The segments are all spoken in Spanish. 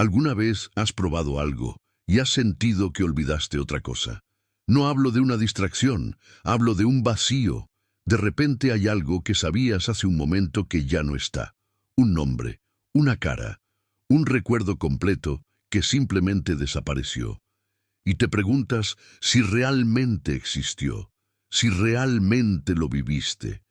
¿Alguna vez has probado algo y has sentido que olvidaste otra cosa? No hablo de una distracción, hablo de un vacío. De repente hay algo que sabías hace un momento que ya no está. Un nombre, una cara, un recuerdo completo que simplemente desapareció. Y te preguntas si realmente existió, si realmente lo viviste,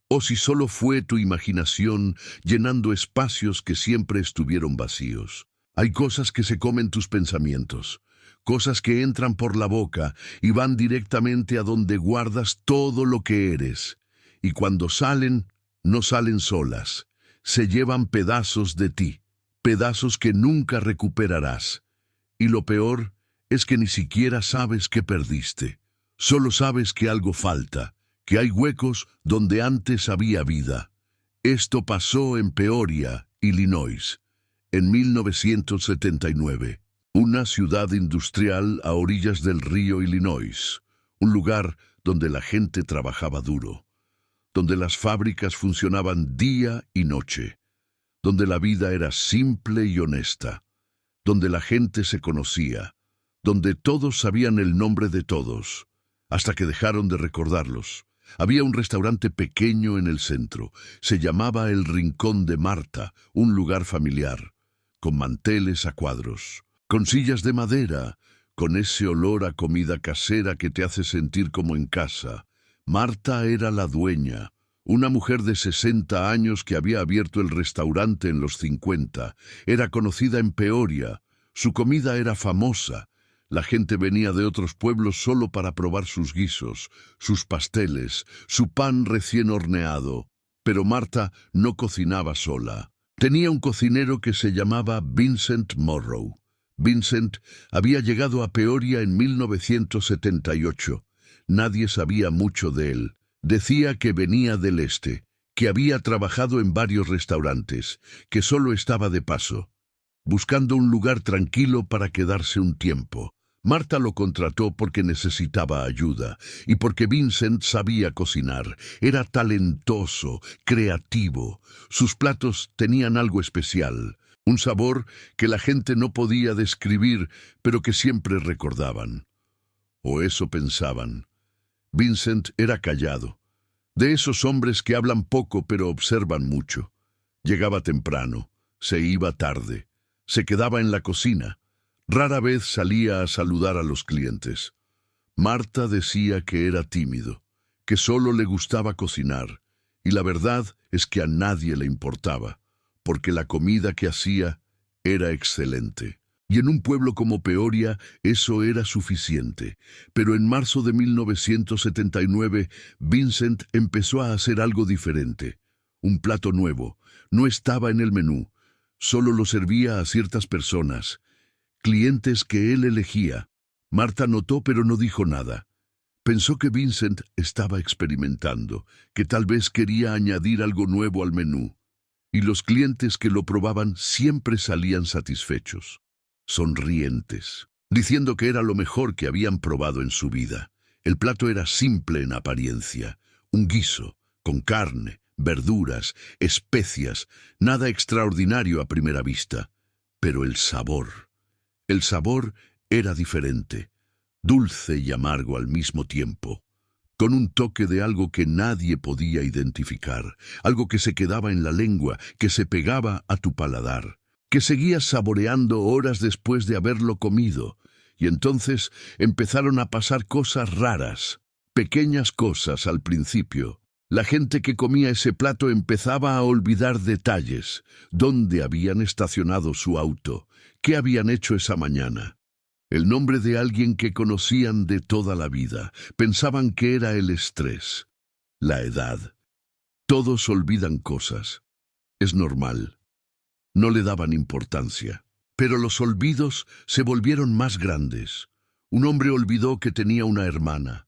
o si solo fue tu imaginación llenando espacios que siempre estuvieron vacíos. Hay cosas que se comen tus pensamientos, cosas que entran por la boca y van directamente a donde guardas todo lo que eres. Y cuando salen, no salen solas, se llevan pedazos de ti, pedazos que nunca recuperarás. Y lo peor es que ni siquiera sabes que perdiste, solo sabes que algo falta, que hay huecos donde antes había vida. Esto pasó en Peoria, Illinois, en 1979, una ciudad industrial a orillas del río Illinois, un lugar donde la gente trabajaba duro, donde las fábricas funcionaban día y noche, donde la vida era simple y honesta, donde la gente se conocía, donde todos sabían el nombre de todos, hasta que dejaron de recordarlos. Había un restaurante pequeño en el centro, se llamaba El Rincón de Marta, un lugar familiar, con manteles a cuadros, con sillas de madera, con ese olor a comida casera que te hace sentir como en casa. Marta era la dueña, una mujer de 60 años que había abierto el restaurante en los 50. Era conocida en Peoria, su comida era famosa. La gente venía de otros pueblos solo para probar sus guisos, sus pasteles, su pan recién horneado. Pero Marta no cocinaba sola. Tenía un cocinero que se llamaba Vincent Morrow. Vincent había llegado a Peoria en 1978. Nadie sabía mucho de él. Decía que venía del este, que había trabajado en varios restaurantes, que solo estaba de paso, buscando un lugar tranquilo para quedarse un tiempo. Marta lo contrató porque necesitaba ayuda y porque Vincent sabía cocinar. Era talentoso, creativo. Sus platos tenían algo especial, un sabor que la gente no podía describir, pero que siempre recordaban. O eso pensaban. Vincent era callado, de esos hombres que hablan poco pero observan mucho. Llegaba temprano, se iba tarde, se quedaba en la cocina. Rara vez salía a saludar a los clientes. Marta decía que era tímido, que solo le gustaba cocinar, y la verdad es que a nadie le importaba, porque la comida que hacía era excelente. Y en un pueblo como Peoria eso era suficiente. Pero en marzo de 1979, Vincent empezó a hacer algo diferente. Un plato nuevo. No estaba en el menú. Solo lo servía a ciertas personas, clientes que él elegía. Marta notó pero no dijo nada. Pensó que Vincent estaba experimentando, que tal vez quería añadir algo nuevo al menú. Y los clientes que lo probaban siempre salían satisfechos, sonrientes, diciendo que era lo mejor que habían probado en su vida. El plato era simple en apariencia, un guiso, con carne, verduras, especias, nada extraordinario a primera vista. Pero el sabor era diferente, dulce y amargo al mismo tiempo, con un toque de algo que nadie podía identificar, algo que se quedaba en la lengua, que se pegaba a tu paladar, que seguías saboreando horas después de haberlo comido. Y entonces empezaron a pasar cosas raras, pequeñas cosas al principio. La gente que comía ese plato empezaba a olvidar detalles, dónde habían estacionado su auto, qué habían hecho esa mañana. El nombre de alguien que conocían de toda la vida. Pensaban que era el estrés, la edad. Todos olvidan cosas. Es normal. No le daban importancia. Pero los olvidos se volvieron más grandes. Un hombre olvidó que tenía una hermana.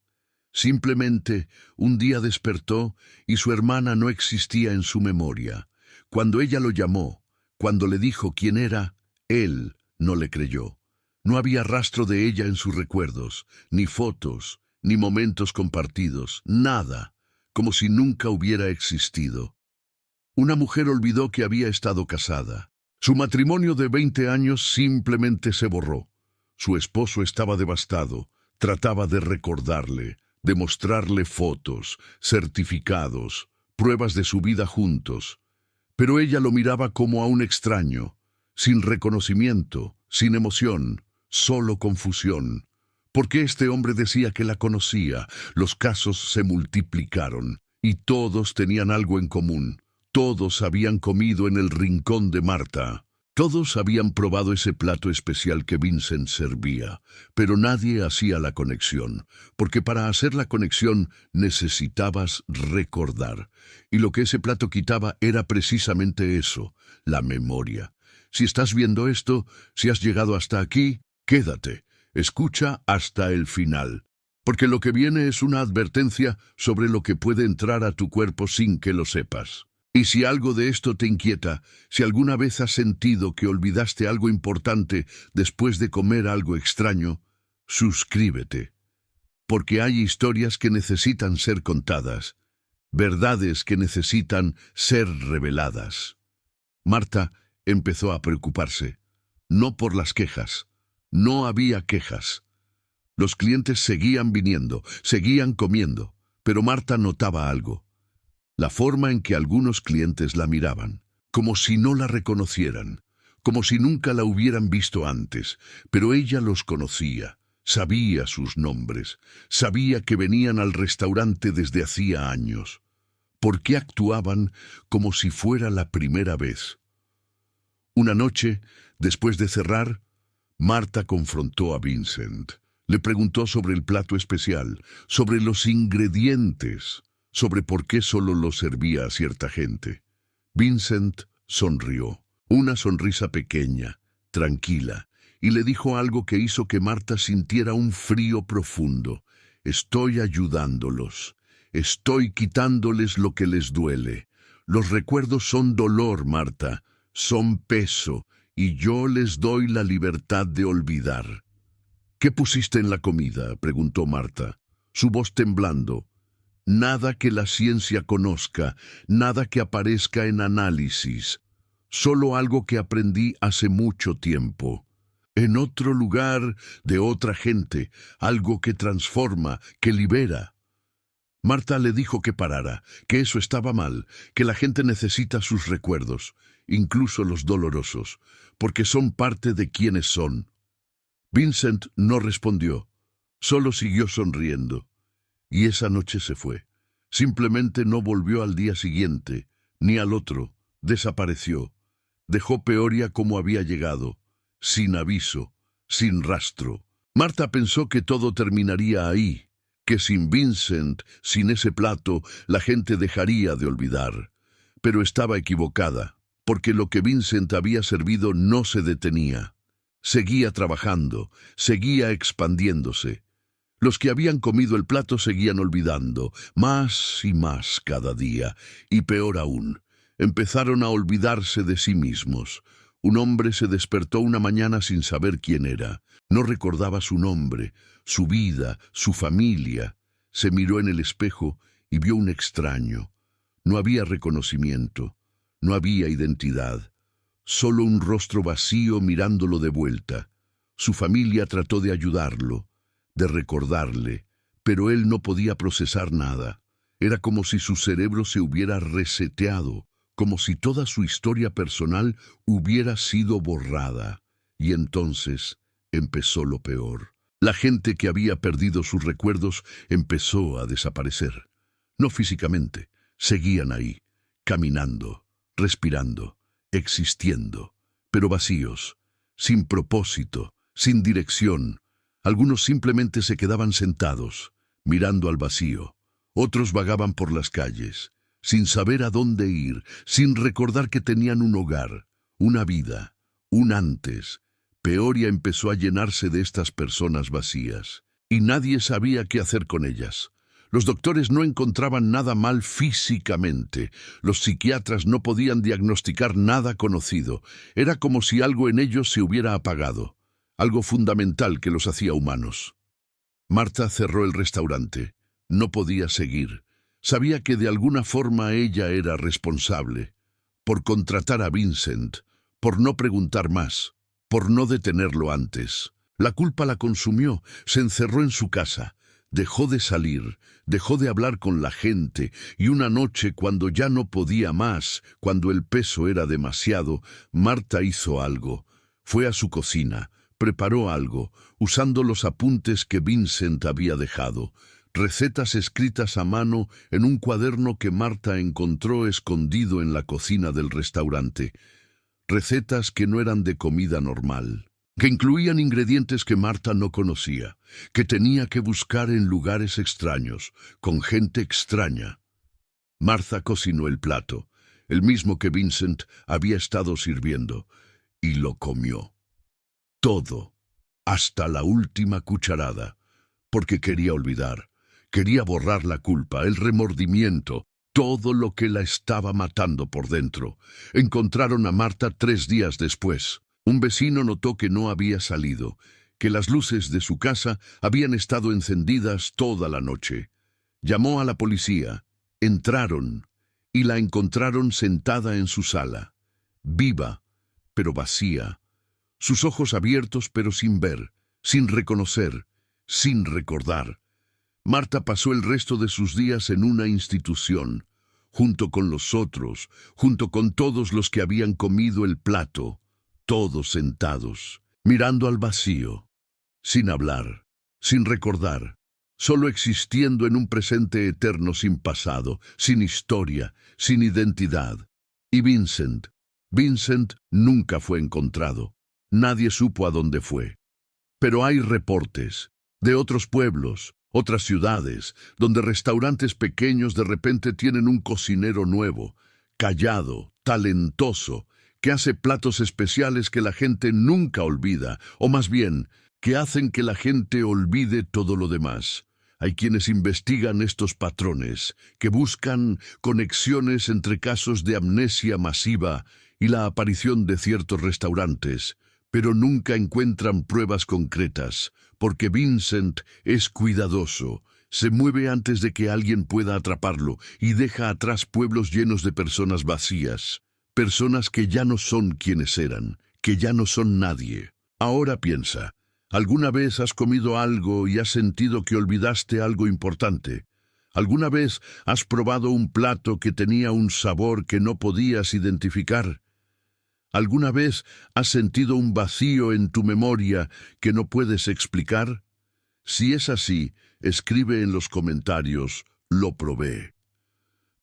Simplemente un día despertó y su hermana no existía en su memoria. Cuando ella lo llamó, cuando le dijo quién era, él no le creyó. No había rastro de ella en sus recuerdos, ni fotos, ni momentos compartidos, nada, como si nunca hubiera existido. Una mujer olvidó que había estado casada. Su matrimonio de 20 años simplemente se borró. Su esposo estaba devastado. Trataba de recordarle, de mostrarle fotos, certificados, pruebas de su vida juntos. Pero ella lo miraba como a un extraño, sin reconocimiento, sin emoción, solo confusión. Porque este hombre decía que la conocía, los casos se multiplicaron, y todos tenían algo en común. Todos habían comido en el rincón de Marta. Todos habían probado ese plato especial que Vincent servía, pero nadie hacía la conexión, porque para hacer la conexión necesitabas recordar. Y lo que ese plato quitaba era precisamente eso, la memoria. Si estás viendo esto, si has llegado hasta aquí, quédate, escucha hasta el final. Porque lo que viene es una advertencia sobre lo que puede entrar a tu cuerpo sin que lo sepas. Y si algo de esto te inquieta, si alguna vez has sentido que olvidaste algo importante después de comer algo extraño, suscríbete. Porque hay historias que necesitan ser contadas, verdades que necesitan ser reveladas. Marta empezó a preocuparse, no por las quejas. No había quejas. Los clientes seguían viniendo, seguían comiendo, pero Marta notaba algo. La forma en que algunos clientes la miraban, como si no la reconocieran, como si nunca la hubieran visto antes, pero ella los conocía, sabía sus nombres, sabía que venían al restaurante desde hacía años. ¿Por qué actuaban como si fuera la primera vez? Una noche, después de cerrar, Marta confrontó a Vincent. Le preguntó sobre el plato especial, sobre los ingredientes, sobre por qué solo lo servía a cierta gente. Vincent sonrió, una sonrisa pequeña, tranquila, y le dijo algo que hizo que Marta sintiera un frío profundo. Estoy ayudándolos. Estoy quitándoles lo que les duele. Los recuerdos son dolor, Marta, son peso, y yo les doy la libertad de olvidar. ¿Qué pusiste en la comida?, preguntó Marta, su voz temblando. Nada que la ciencia conozca, nada que aparezca en análisis, solo algo que aprendí hace mucho tiempo. En otro lugar, de otra gente, algo que transforma, que libera. Marta le dijo que parara, que eso estaba mal, que la gente necesita sus recuerdos, incluso los dolorosos, porque son parte de quienes son. Vincent no respondió, solo siguió sonriendo. Y esa noche se fue. Simplemente no volvió al día siguiente, ni al otro. Desapareció. Dejó Peoria como había llegado, sin aviso, sin rastro. Marta pensó que todo terminaría ahí, que sin Vincent, sin ese plato, la gente dejaría de olvidar. Pero estaba equivocada, porque lo que Vincent había servido no se detenía. Seguía trabajando, seguía expandiéndose. Los que habían comido el plato seguían olvidando, más y más cada día, y peor aún, empezaron a olvidarse de sí mismos. Un hombre se despertó una mañana sin saber quién era. No recordaba su nombre, su vida, su familia. Se miró en el espejo y vio un extraño. No había reconocimiento, no había identidad, solo un rostro vacío mirándolo de vuelta. Su familia trató de ayudarlo, de recordarle, pero él no podía procesar nada. Era como si su cerebro se hubiera reseteado, como si toda su historia personal hubiera sido borrada. Y entonces empezó lo peor. La gente que había perdido sus recuerdos empezó a desaparecer. No físicamente, seguían ahí, caminando, respirando, existiendo, pero vacíos, sin propósito, sin dirección. Algunos simplemente se quedaban sentados, mirando al vacío. Otros vagaban por las calles, sin saber a dónde ir, sin recordar que tenían un hogar, una vida, un antes. Peoria empezó a llenarse de estas personas vacías, y nadie sabía qué hacer con ellas. Los doctores no encontraban nada mal físicamente. Los psiquiatras no podían diagnosticar nada conocido. Era como si algo en ellos se hubiera apagado, algo fundamental que los hacía humanos. Marta cerró el restaurante. No podía seguir. Sabía que de alguna forma ella era responsable, por contratar a Vincent, por no preguntar más, por no detenerlo antes. La culpa la consumió, se encerró en su casa, dejó de salir, dejó de hablar con la gente, y una noche, cuando ya no podía más, cuando el peso era demasiado, Marta hizo algo. Fue a su cocina, preparó algo, usando los apuntes que Vincent había dejado. Recetas escritas a mano en un cuaderno que Marta encontró escondido en la cocina del restaurante. Recetas que no eran de comida normal, que incluían ingredientes que Marta no conocía, que tenía que buscar en lugares extraños, con gente extraña. Marta cocinó el plato, el mismo que Vincent había estado sirviendo, y lo comió. Todo, hasta la última cucharada, porque quería olvidar, quería borrar la culpa, el remordimiento, todo lo que la estaba matando por dentro. Encontraron a Marta 3 días después. Un vecino notó que no había salido, que las luces de su casa habían estado encendidas toda la noche. Llamó a la policía, entraron y la encontraron sentada en su sala, viva, pero vacía, sus ojos abiertos pero sin ver, sin reconocer, sin recordar. Marta pasó el resto de sus días en una institución, junto con los otros, junto con todos los que habían comido el plato, todos sentados, mirando al vacío, sin hablar, sin recordar, solo existiendo en un presente eterno sin pasado, sin historia, sin identidad. Y Vincent nunca fue encontrado. Nadie supo a dónde fue. Pero hay reportes de otros pueblos, otras ciudades, donde restaurantes pequeños de repente tienen un cocinero nuevo, callado, talentoso, que hace platos especiales que la gente nunca olvida, o más bien, que hacen que la gente olvide todo lo demás. Hay quienes investigan estos patrones, que buscan conexiones entre casos de amnesia masiva y la aparición de ciertos restaurantes, pero nunca encuentran pruebas concretas, porque Vincent es cuidadoso, se mueve antes de que alguien pueda atraparlo y deja atrás pueblos llenos de personas vacías, personas que ya no son quienes eran, que ya no son nadie. Ahora piensa, ¿alguna vez has comido algo y has sentido que olvidaste algo importante? ¿Alguna vez has probado un plato que tenía un sabor que no podías identificar? ¿Alguna vez has sentido un vacío en tu memoria que no puedes explicar? Si es así, escribe en los comentarios, lo probé.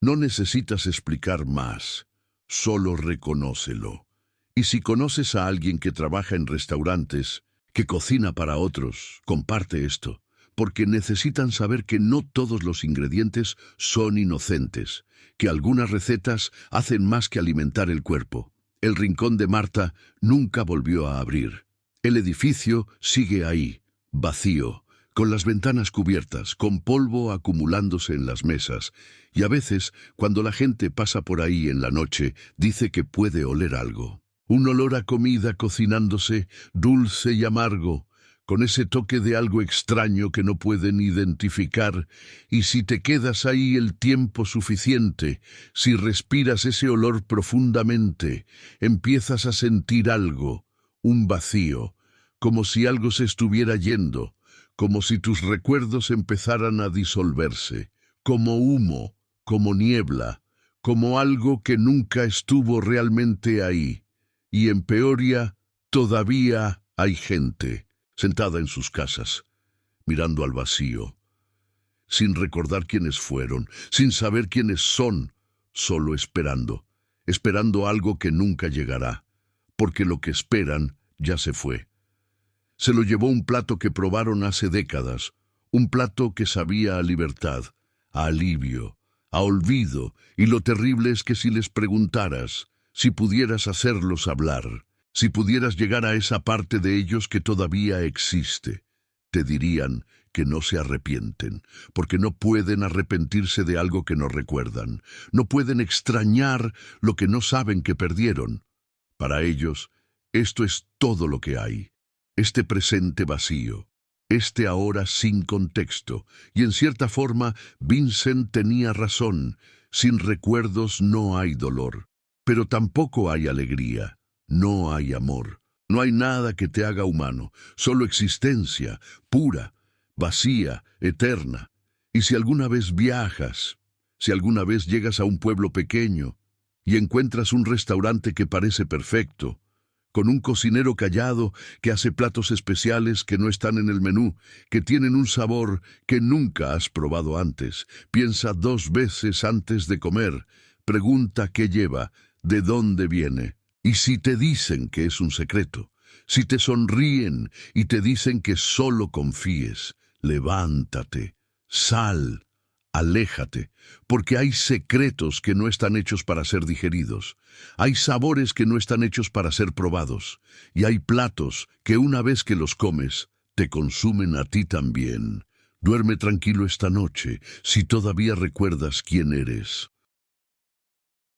No necesitas explicar más, solo reconócelo. Y si conoces a alguien que trabaja en restaurantes, que cocina para otros, comparte esto, porque necesitan saber que no todos los ingredientes son inocentes, que algunas recetas hacen más que alimentar el cuerpo. El rincón de Marta nunca volvió a abrir. El edificio sigue ahí, vacío, con las ventanas cubiertas, con polvo acumulándose en las mesas, y a veces, cuando la gente pasa por ahí en la noche, dice que puede oler algo. Un olor a comida cocinándose, dulce y amargo, con ese toque de algo extraño que no pueden identificar, y si te quedas ahí el tiempo suficiente, si respiras ese olor profundamente, empiezas a sentir algo, un vacío, como si algo se estuviera yendo, como si tus recuerdos empezaran a disolverse, como humo, como niebla, como algo que nunca estuvo realmente ahí. Y en Peoria todavía hay gente sentada en sus casas, mirando al vacío, sin recordar quiénes fueron, sin saber quiénes son, solo esperando, esperando algo que nunca llegará, porque lo que esperan ya se fue. Se lo llevó un plato que probaron hace décadas, un plato que sabía a libertad, a alivio, a olvido, y lo terrible es que si les preguntaras, si pudieras hacerlos hablar, si pudieras llegar a esa parte de ellos que todavía existe, te dirían que no se arrepienten, porque no pueden arrepentirse de algo que no recuerdan, no pueden extrañar lo que no saben que perdieron. Para ellos, esto es todo lo que hay, este presente vacío, este ahora sin contexto, y en cierta forma Vincent tenía razón, sin recuerdos no hay dolor, pero tampoco hay alegría. no hay amor. No hay nada que te haga humano, solo existencia, pura, vacía, eterna. Y si alguna vez viajas, si alguna vez llegas a un pueblo pequeño y encuentras un restaurante que parece perfecto, con un cocinero callado que hace platos especiales que no están en el menú, que tienen un sabor que nunca has probado antes, piensa 2 veces antes de comer, pregunta qué lleva, de dónde viene. Y si te dicen que es un secreto, si te sonríen y te dicen que solo confíes, levántate, sal, aléjate, porque hay secretos que no están hechos para ser digeridos, hay sabores que no están hechos para ser probados, y hay platos que una vez que los comes, te consumen a ti también. Duerme tranquilo esta noche, si todavía recuerdas quién eres.